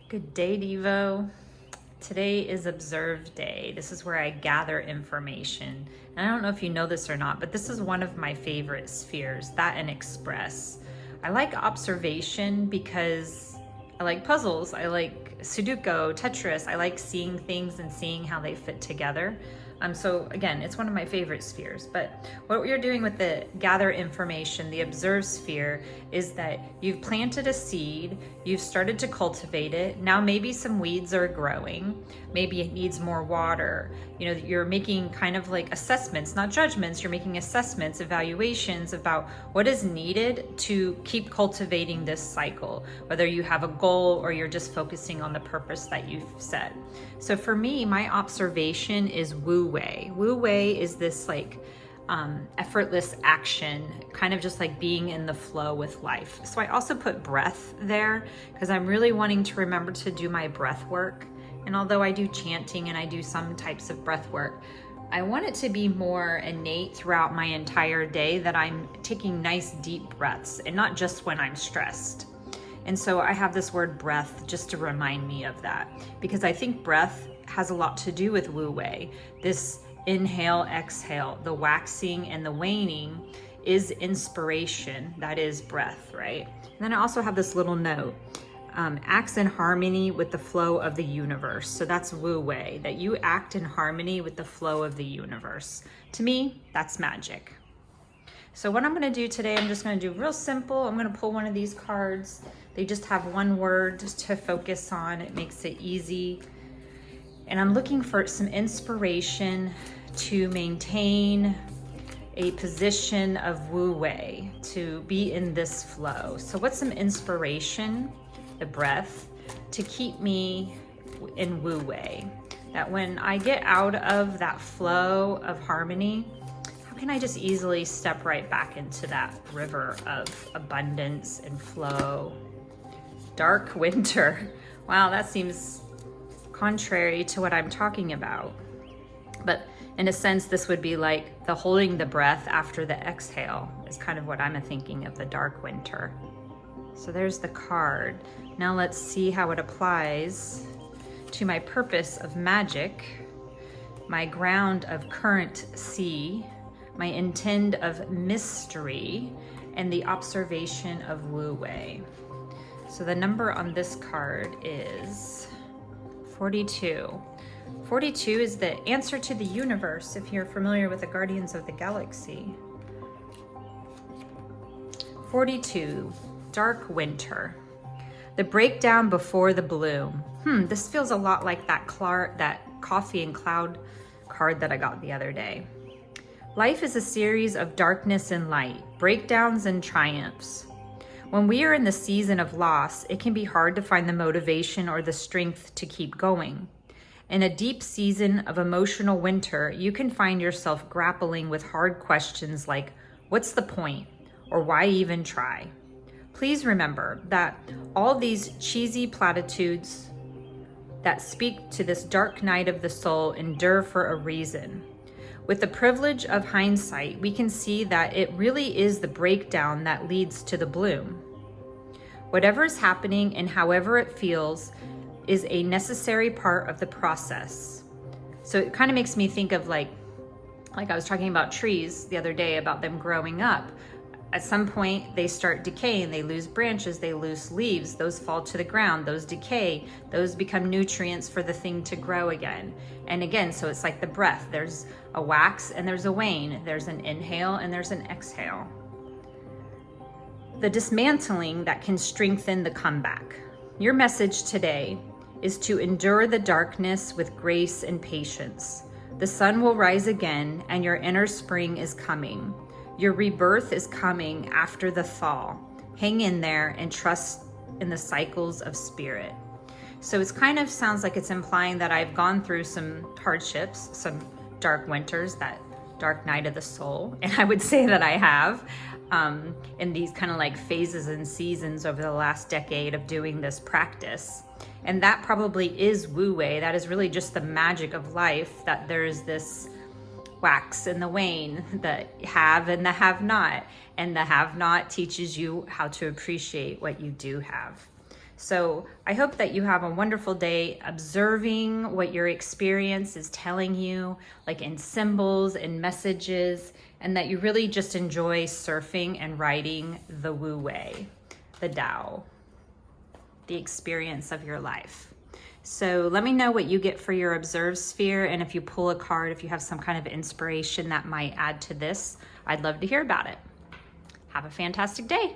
Good day, Devo. Today is Observe Day. This is where I gather information. And I don't know if you know this or not, but this is one of my favorite spheres, that and Express. I like observation because I like puzzles. I like Sudoku, Tetris. I like seeing things and seeing how they fit together. So again, it's one of my favorite spheres. But what you're doing with the gather information, the observe sphere, is that you've planted a seed, you've started to cultivate it. Now maybe some weeds are growing, maybe it needs more water. You know, you're making kind of like assessments, not judgments. You're making assessments, evaluations about what is needed to keep cultivating this cycle, whether you have a goal or you're just focusing on the purpose that you've set. So for me, my observation is Wu Wei. Wu Wei is this like effortless action, kind of just like being in the flow with life. So I also put breath there because I'm really wanting to remember to do my breath work. And although I do chanting and I do some types of breath work, I want it to be more innate throughout my entire day, that I'm taking nice deep breaths and not just when I'm stressed. And so I have this word breath just to remind me of that, because I think breath has a lot to do with Wu Wei. This inhale, exhale, the waxing and the waning is inspiration. That is breath, right? And then I also have this little note, acts in harmony with the flow of the universe. So that's Wu Wei, that you act in harmony with the flow of the universe. To me, that's magic. So what I'm going to do today, I'm just going to do real simple. I'm going to pull one of these cards. They just have one word to focus on. It makes it easy. And I'm looking for some inspiration to maintain a position of Wu Wei, to be in this flow. So what's some inspiration? The breath, to keep me in Wu Wei. That when I get out of that flow of harmony, how can I just easily step right back into that river of abundance and flow? Dark winter. Wow, that seems contrary to what I'm talking about. But in a sense, this would be like the holding the breath after the exhale is kind of what I'm thinking of the dark winter. So there's the card. Now let's see how it applies to my purpose of magic, my ground of current sea, my intend of mystery, and the observation of Wu Wei. So the number on this card is 42. 42 is the answer to the universe, if you're familiar with the Guardians of the Galaxy. 42, dark winter. The breakdown before the bloom. This feels a lot like that coffee and cloud card that I got the other day. Life is a series of darkness and light, breakdowns and triumphs. When we are in the season of loss, it can be hard to find the motivation or the strength to keep going. In a deep season of emotional winter, you can find yourself grappling with hard questions like, what's the point? Or why even try? Please remember that all these cheesy platitudes that speak to this dark night of the soul endure for a reason. With the privilege of hindsight, we can see that it really is the breakdown that leads to the bloom. Whatever is happening and however it feels is a necessary part of the process. So it kind of makes me think of like I was talking about trees the other day, about them growing up. At some point, they start decaying, they lose branches, they lose leaves, those fall to the ground, those decay, those become nutrients for the thing to grow again. And again, so it's like the breath. There's a wax and there's a wane. There's an inhale and there's an exhale. The dismantling that can strengthen the comeback. Your message today is to endure the darkness with grace and patience. The sun will rise again and your inner spring is coming. Your rebirth is coming after the thaw. Hang in there and trust in the cycles of spirit. So it kind of sounds like it's implying that I've gone through some hardships, some dark winters, that dark night of the soul. And I would say that I have in these kind of like phases and seasons over the last decade of doing this practice. And that probably is Wu Wei. That is really just the magic of life, that there's this wax and the wane, the have and the have not. And the have not teaches you how to appreciate what you do have. So I hope that you have a wonderful day observing what your experience is telling you, like in symbols and messages, and that you really just enjoy surfing and riding the Wu Wei, the Tao, the experience of your life. So let me know what you get for your observed sphere, and if you pull a card, if you have some kind of inspiration that might add to this, I'd love to hear about it. Have a fantastic day.